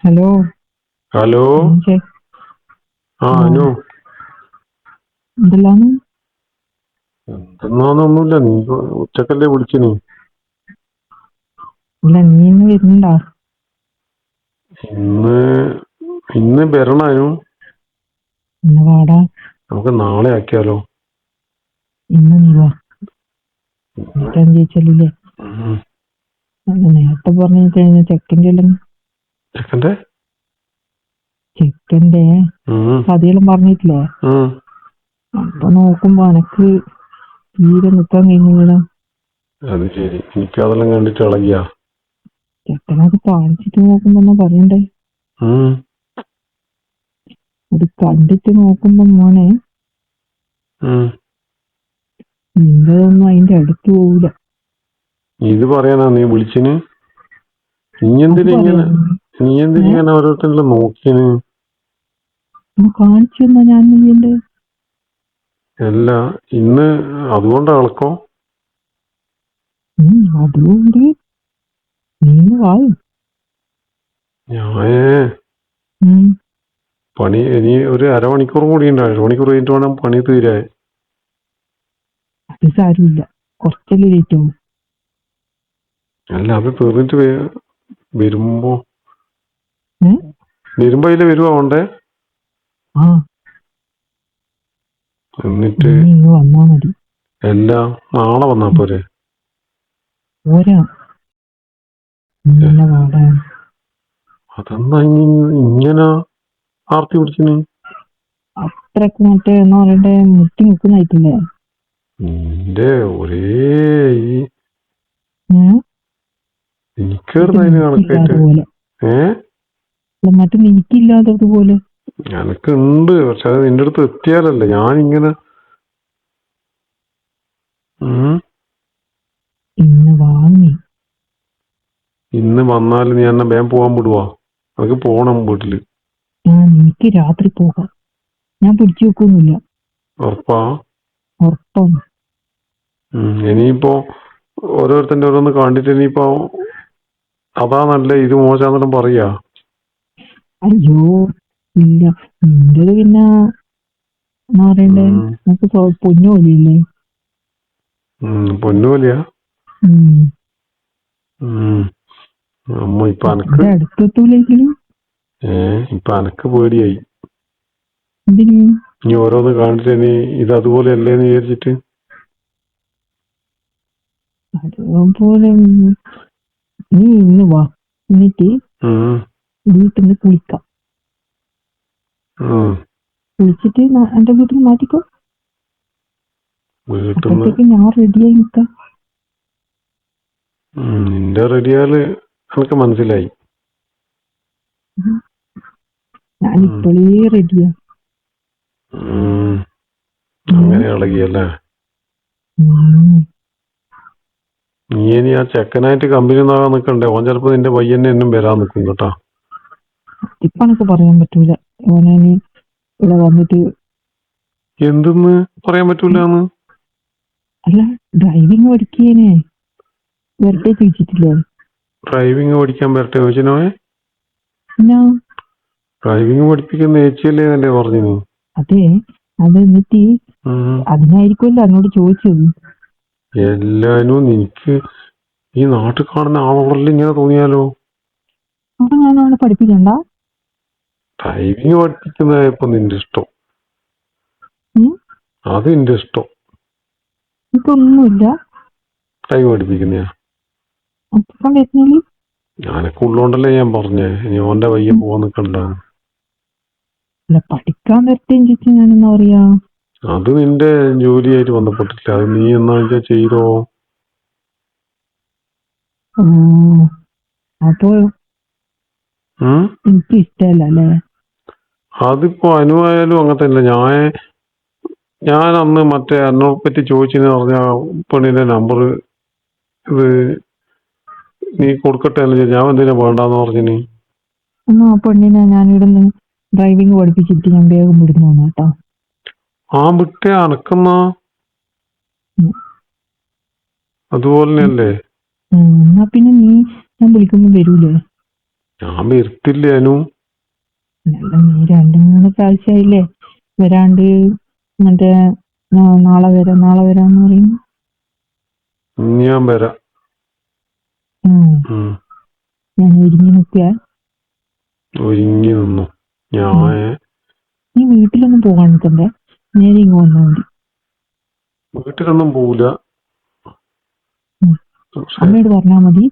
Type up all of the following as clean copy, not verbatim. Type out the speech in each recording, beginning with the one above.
Hello. Hello. അഞ്ചേ. ആ ആ, അനു. എന്തെല്ലാന്ന്? എന്തെന്നാന്നൊന്നുമില്ല, നീ ഉച്ചക്കല്ലേ വിളിച്ചിന്. ഇല്ല, നീ ഇന്ന് വരുന്നുണ്ടാ? ഇന്ന് ഇന്ന് വരണു. ഇന്ന് വാടാ. നമുക്ക് നാളെ ആക്കിയാലോ? ഇന്ന് നീ വാ. എന്താന്ന് ചോദിച്ചാലില്ലേ, ഉം. അത് നേരത്തെ പറഞ്ഞു കഴിഞ്ഞാൽ ചെക്കൻ്റെ ചെക്കന്റെ ഉം. കഥയെല്ലാം പറഞ്ഞിട്ടില്ലേ? ഉം. അപ്പൊ നോക്കുമ്പോ എനക്ക് തീരെ നിക്കാൻ കഴിഞ്ഞില്ല. അത് ശരി, എനിക്കതെല്ലാം കണ്ടിട്ട് ഇളകിയാ. ചെക്കനത് കാണിച്ചിട്ട് നോക്കുമ്പോ എന്നാ പറയണ്ടേ? ഉം. അത് കണ്ടിട്ട് നോക്കുമ്പോ മോനെ, ഉം. നിന്റെതൊന്നും അതിന്റെ അടുത്ത് പോവില്ല. ഇത് പറയാനാ നീ വിളിച്ചിന്? നീ അത് എന്തിനാ ഇങ്ങനെ പറയാം. നീ എന്തിനാ ഏ, ഇങ്ങനെ ഓരോരുത്തരെല്ലാം നോക്കിന്? ഒന്ന് കാണിച്ചു തന്നാ ഞാൻ ചെയ്യണ്ടേ? അല്ല, ഇന്ന് അതുകൊണ്ടാ ഇളക്കം? അതുകൊണ്ട് നീ വാ. ഞാനേ ഉം. പണി ഇനി ഒരു അരമണിക്കൂറും കൂടി ഉണ്ട്. അരമണിക്കൂർ കഴിഞ്ഞിട്ട് വേണം പണി തീരാൻ. അത് സാരമില്ല, കുറച്ചല്ലേ ലേറ്റ് ആവും. അല്ല, അത് തീർന്നിട്ട് വരുമ്പോ ഏ, വരുമ്പോ അതില് വരുവാണ്ടേ. ആ, എന്നിട്ട് നീ ഇങ്ങ് വന്നാ മതി. എല്ലാം നാളെ വന്നാ പോരെ? പോരാ, ഇന്നെ വാടാ. അതെന്താ ഇങ്ങനെ ആർത്തി പിടിച്ചിന്? അത്രക്ക് മറ്റേ എന്നാ പറയണ്ടേ, മുട്ടി നിൽക്കുന്നതായിട്ടില്ലേ? നിന്റെ ഒരേ ഈ ഏഹ് മറ്റേ എനിക്കേറുന്നതിന് നിനക്കില്ലാതെ കണക്കായിട്ട്. പോലെ. അല്ല, മറ്റേ നിനക്കില്ലാത്തതുപോലെ. എനക്കുണ്ട്, പക്ഷെ അത് നിന്റെ അടുത്ത് എത്തിയാലല്ലേ ഞാനിങ്ങനെ. ഉം. ഇന്ന് വാങ്ങി. ഇന്ന് വന്നാല് നീ എന്നെ വേഗം പോവാൻ വിടുവാ? അനക്ക് പോണം വീട്ടില്. എനിക്ക് രാത്രി പോകാം, ഞാൻ പിടിച്ചു വെക്കൊന്നുമില്ല. ഉറപ്പാ? ഉറപ്പാണ്. ഇനിയിപ്പോ ഓരോരുത്തന്റെ ഓരോന്ന് കണ്ടിട്ട് ഇനിയിപ്പോ അതാ നല്ല ഇത് മോശാന്നെല്ലാം പറയാ. അയ്യോ ഇല്ല, നിന്റേത് പിന്നെ എന്നാ പറയണ്ടേ, ഉം. നമുക്ക് പൊന്നു പോലെയില്ലേ? പൊന്നുപോലെയാ. ഉം. അമ്മ ഇപ്പൊ അനക്ക് എന്റെ അടുത്തെത്തൂലെങ്കിലും. ഇപ്പൊ അനക്ക് പേടിയായി. എന്തിനീ? ഇനി ഓരോന്ന് കാണിച്ചിട്ട് ഇനി ഇത് അതുപോലെ അല്ലേന്ന് വിചാരിച്ചിട്ട്. അതുപോലെ നീ ഇന്ന് വാ, എന്നിട്ട് ഉം. വീട്ടിൽ നിന്ന് കുളിക്കാം. ഉം. കുളിച്ചിട്ട് എന്റെ വീട്ടിൽ നിന്ന് മാറ്റിക്കോ. വീട്ടിന്ന് അപ്പോഴത്തേക്ക് ഞാൻ റെഡിയായി നിൽക്കാം. നിന്റെ റെഡിയാല് എനിക്ക് മനസ്സിലായി. ഞാൻ ഉം. ഇപ്പോഴേ റെഡിയാ. അങ്ങനെ ഇളകിയല്ലേ? നീ ഇനി ആ ചെക്കനായിട്ട് കമ്പനി നോക്കാൻ നിക്കണ്ടേ? ഓൻ ചിലപ്പോ നിന്റെ പയ്യന്നെ എന്നും വരാൻ നിൽക്കും കേട്ടാ. ഇപ്പൊ എനിക്ക് പറയാൻ പറ്റൂല. ഓനെ ഇനി ഇവിടെ വന്നിട്ട്. എന്തെന്ന് പറയാൻ പറ്റൂലെന്ന്? അല്ല, ഡ്രൈവിംഗ് പഠിക്കേനെ വെറുതെ ചോദിച്ചിട്ടില്ലേ? ഡ്രൈവിംഗ് പഠിക്കാൻ വരട്ടെ ചോദിച്ചനോ? പിന്നെ ഡ്രൈവിംഗ് പഠിപ്പിക്കുന്ന ഏച്ചിയല്ലേ എന്നല്ലേ പറഞ്ഞു? അതെ, അത് എന്നിട്ട് അതിനായിരിക്കുമല്ലോ എന്നോട് ചോദിച്ചത്. എല്ലാരും നിനക്ക് ഈ നാട്ടിൽ കാണുന്ന ആളോടെല്ലാം ഇങ്ങനെ തോന്നിയാലോ? അപ്പൊ ഞാൻ അവനെ പഠിപ്പിക്കണ്ട? ഡ്രൈവിംഗ് പഠിപ്പിക്കുന്ന ഇപ്പൊ നിന്റെ ഇഷ്ടം. അത് നിന്റെ ഇഷ്ടം. ഇതൊന്നുമില്ല. ഡ്രൈവ് പഠിപ്പിക്കുന്നയാ? അപ്പം വരുന്നില്ല. ഞാനൊക്കെ ഉള്ളോണ്ടല്ലേ ഞാൻ പറഞ്ഞേ ഇനി ഓന്റെ വയ്യ പോവാൻ നിക്കണ്ടാവും. അല്ല, പഠിക്കാൻ വരട്ടേന്ന് ചോദിച്ചാൽ ഞാൻ എന്നാ പറയാ? അത് നിന്റെ ജോലിയായിട്ട് ബന്ധപ്പെട്ടില്ല. അത് നീ എന്നാ വെച്ചാ ചെയ്തോ. അപ്പൊ എനിക്ക് ഇഷ്ടല്ല അല്ലേ? അതിപ്പോ അനുവായാലും അങ്ങനത്തെ അല്ല. ഞാൻ അന്ന് മറ്റേ എന്നോട് പറ്റി ചോദിച്ചെന്ന് പറഞ്ഞ പെണ്ണിന്റെ നമ്പർ ഇത് നീ കൊടുക്കട്ടെ അല്ലേ? ഞാൻ എന്തിനാ വേണ്ടാന്ന് പറഞ്ഞിന്? എന്നാ ആ പെണ്ണിനെ ഞാൻ ഇവിടുന്ന് ഡ്രൈവിംഗ് പഠിപ്പിച്ചിട്ട് ഞാൻ വേഗം വിടുന്നു കേട്ടോ. ആ വിട്ടേ അനക്കുന്ന അതുപോലെയല്ലേ? എന്നാ പിന്നെ നീ ഞാൻ വിളിക്കുമ്പോ വരൂലേ? ഞാൻ വരുത്തില്ല അനു. അല്ല നീ 2-3 പ്രാവശ്യമായില്ലേ വരാണ്ട്. മറ്റേ നാളെ വരാന്ന് പറയുന്നു. ഇനി ഞാൻ വരാം. ഞാൻ ഒരുങ്ങി നിൽക്കുക. ഒരുങ്ങി നിന്നു. നീ വീട്ടിലൊന്നും പോകാൻ നിൽക്കണ്ടേ, നേരെ ഇങ്ങ് വന്നാൽ മതി. വീട്ടിലൊന്നും പോവില്ല. അമ്മയോട് പറഞ്ഞാ മതി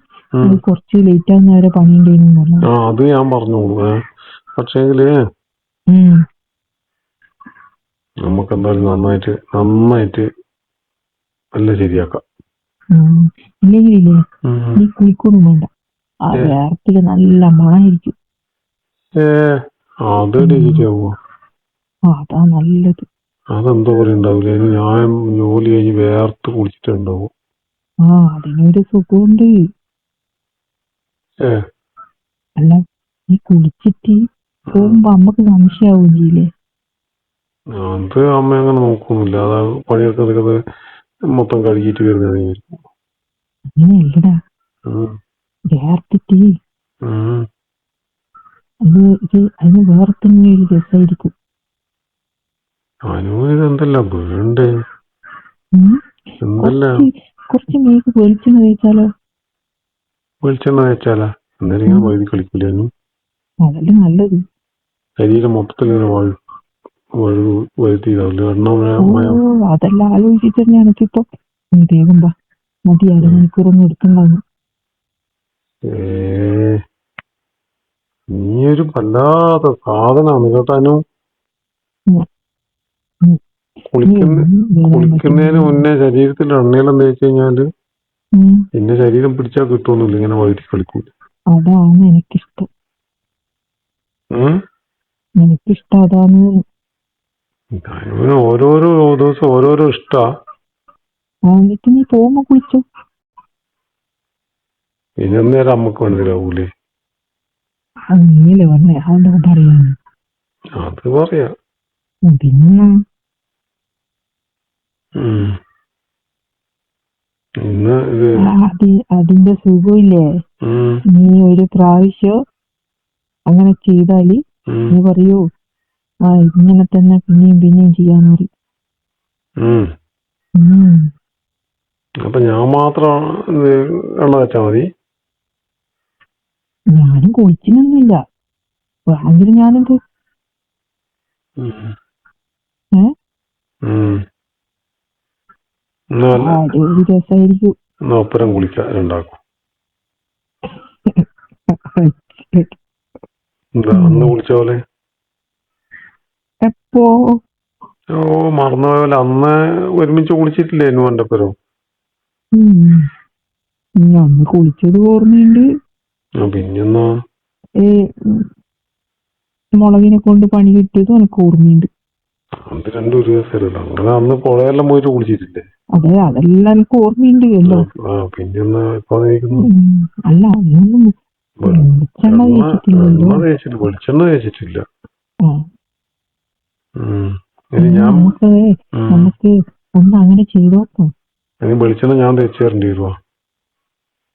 കുറച്ച് ലേറ്റ് ആവുന്ന വരെ പണി ഉണ്ടെന്ന്. അത് ഞാൻ പറഞ്ഞോളൂ. പക്ഷേങ്കില് നമുക്ക് എന്തായാലും നന്നായിട്ട് നല്ല ശരിയാക്കാം. ഇല്ലെങ്കിലില്ലേ നീ കുളിക്കൊന്നും വേണ്ട, ആ വേർപ്പില് നല്ല മണായിരിക്കും. അതാ നല്ലത്. അതെന്താ പറയണ്ടാവില്ല, ഞാൻ ജോലി കഴിഞ്ഞ് വേർത്ത് കുളിച്ചിട്ടുണ്ടാവും. അതിനൊരു സുഖമുണ്ട്. അല്ല നീ കുളിച്ചിട്ട് പോകുമ്പോ അമ്മക്ക് സംശയാവും ചെയ്യില്ലേ? അത് അമ്മ അങ്ങനെ നോക്കൊന്നുമില്ല. അതാ പണിയെടുക്കുന്നത് മൊത്തം കഴുകിയിട്ട് വരുന്നതായിരിക്കും. അങ്ങനെയല്ലടാ, വേർത്തിട്ട് അതിന് വേറെ തന്നെ ഒരു രസമായിരിക്കും. എന്തല്ല വേണ്ടേ? കുറച്ച് മേക്ക് വെളിച്ചെണ്ണ തേച്ചാലോ? വെളിച്ചെണ്ണ തേച്ചാലാ എന്തെങ്കിലും വഴുതി കളിക്കില്ല. അതല്ലേ നല്ലത്. ശരീരം മൊത്തത്തിൽ ഇങ്ങനെ വരുത്തിയതാവില്ല. അതെല്ലാം ആലോചിച്ചിട്ട് തന്നെയാണ് ഇപ്പൊ നീ വേഗം വാ, മതി 1 മണിക്കൂറൊന്നും എടുക്കണ്ടാവുന്നു. നീ ഒരു വല്ലാത്ത സാധനാണ് കേട്ടാനു. കുളിക്കുന്നതിന് മുന്നേ ശരീരത്തിൽ എണ്ണയെല്ലാം തേച്ച് കഴിഞ്ഞാല് പിന്നെ ശരീരം പിടിച്ചാൽ കിട്ടുമൊന്നുമില്ല, ഇങ്ങനെ വഴുതി കളിക്കൂല. അതാണ് എനിക്കിഷ്ടം. അതാണ്. ഓരോരോ ദിവസം ഓരോരോ ഇഷ്ടാ. എന്നിട്ട് നീ പോകുമ്പോ കുളിച്ചോ. പിന്നെ നേരം അമ്മക്ക് മനസ്സിലാവൂലേ? നീല്ലേ പറഞ്ഞേ, അതെന്താ പറയാന്? അത് പറയാ. പിന്നെ അതിന്റെ സുഖമില്ലേ? നീ ഒരു പ്രാവശ്യം അങ്ങനെ ചെയ്താല് നീ പറയൂ ഇങ്ങനെ തന്നെ പിന്നെയും ചെയ്യാന്ന് പറയും. അപ്പൊ ഞാൻ മാത്രം എണ്ണ വെച്ചാ മതി? ഞാനും കുളിച്ചിനൊന്നുമില്ല, വേണമെങ്കിൽ ഞാനെന്ത് രസായിരിക്കും. ഒപ്പരം കുളിക്കാം രണ്ടാക്കും. അന്ന് കുളിച്ച പോലെ. എപ്പോ? മറന്നുപോയ പോലെ. അന്ന് ഒരുമിച്ച് കുളിച്ചിട്ടില്ലേ എന്റെ ഒപ്പരം? അന്ന് കുളിച്ചത് ഓർമ്മയുണ്ട്. പിന്നെന്നാ മുളകിനെ കൊണ്ട് പണി കിട്ടിയത് എനിക്ക് ഓർമ്മയുണ്ട്. അത് രണ്ടും ഒരു ദിവസമല്ലോ. അങ്ങനെ അന്ന് പുഴയെല്ലാം പോയിട്ട് കുളിച്ചിട്ടില്ലേ? അതെ, അതെല്ലാം എനിക്ക് ഓർമ്മയുണ്ട്. പിന്നെന്നാ ഇപ്പൊ അല്ല അതൊന്നും വെളിച്ചെണ്ണ തേച്ചിട്ടില്ല. നമുക്ക് ഒന്ന് അങ്ങനെ ചെയ്തോക്കാം. വെളിച്ചെണ്ണ ഞാൻ തേച്ച് തരേണ്ടി വരുവാ?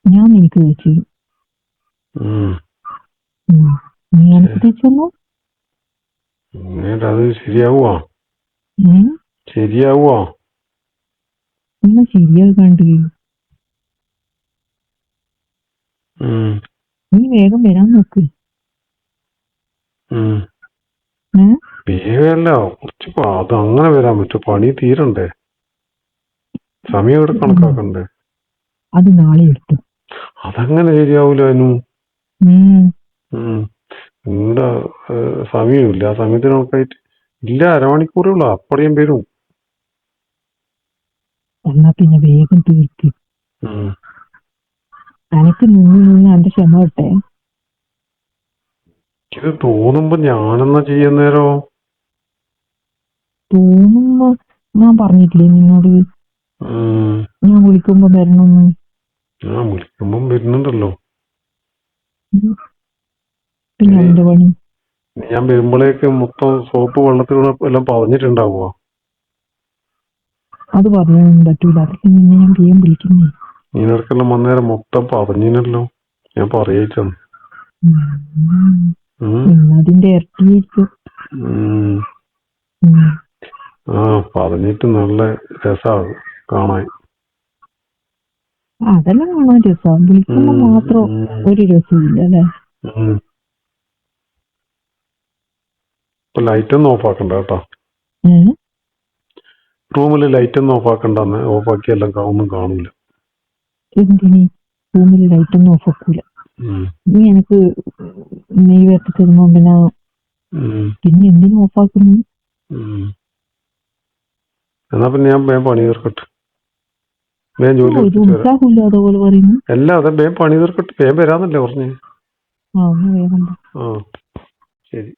ഞാൻ നിനക്ക് തേച്ചു. നീ എനിക്ക് തേച്ചല്ലോ. അത് ശരിയാവുവാ? ഒന്ന് ശരിയാകാണ്ട്. നീ വേഗം വരാൻ നോക്ക്. വേഗമല്ല, കുറച്ച് അത് അങ്ങനെ വരാൻ പറ്റും. പണി തീരണ്ടേ, സമയം ഇവിടെ കണക്കാക്കണ്ടേ. അത് നാളെ എടുത്തു. അതങ്ങനെ ശരിയാവൂല. നിങ്ങളുടെ സമയമില്ല. ആ സമയത്തിന് നോക്കായിട്ട് ഇല്ല, 1/2 മണിക്കൂറുള്ള അപ്പടിയും വരും. എന്നാ പിന്നെ വേഗം തീർക്ക്. അനക്ക് നിന്ന് എന്റെ ക്ഷമ കിട്ടെ. ഇത് തോന്നുമ്പോ ഞാനെന്നാ ചെയ്യുന്നേരോ? തോന്നുമ്പോ ഞാൻ പറഞ്ഞിട്ടില്ലേ നിന്നോട് ഞാൻ വിളിക്കുമ്പോ വരണമെന്ന്? ഞാൻ വിളിക്കുമ്പം വരുന്നുണ്ടല്ലോ. പിന്നെ അതിന്റെ പണി ഞാൻ വരുമ്പോഴേക്ക് മൊത്തം സോപ്പ് വെള്ളത്തിലൂടെ എല്ലാം പറഞ്ഞിട്ടുണ്ടാവുക. അത് പറയാനൊന്നും പറ്റൂല. അതൊക്കെ നിന്നെ ഞാൻ വേഗം വിളിക്കുന്നേ. നിനക്കെല്ലാം വന്നേരം മൊത്തം പറഞ്ഞിനല്ലോ. ഞാൻ പറയിച്ചാണ്. അതിന്റെ ഇരട്ടിയായിരിക്കും. ആ പറഞ്ഞിട്ട് നല്ല രസാണ് കാണാൻ. അതെല്ലാം കാണാൻ രസം, വിളിക്കുമ്പോ മാത്രം ഒരു രസമില്ല അല്ലെ. ഇപ്പൊ ലൈറ്റ് ഒന്നും ഓഫ് ആക്കണ്ട കേട്ടോ. റൂമില് ലൈറ്റ് ഒന്നും ഓഫ് ആക്കണ്ടെന്ന്. ഓഫ് ആക്കി എല്ലാം ഒന്നും കാണൂല. എന്തിനി റൂമിൽ ലൈറ്റ് ഒന്നും ഓഫ് ആക്കൂല? നീ എനിക്ക് നെയ് വെട്ടി തരുമ്പോ പിന്നെ എന്തിനും ഓഫ് ആക്കുന്നു? എന്നാ പിന്നെ ഞാൻ വേഗം പണി തീർക്കട്ടെ. വേഗം ജോലി അതുപോലെ പറയുന്നു. അല്ല അതെ, വേഗം പണി തീർക്കട്ടെ. വേഗം വരാന്നല്ലേ പറഞ്ഞേ. വേഗം. ശരി.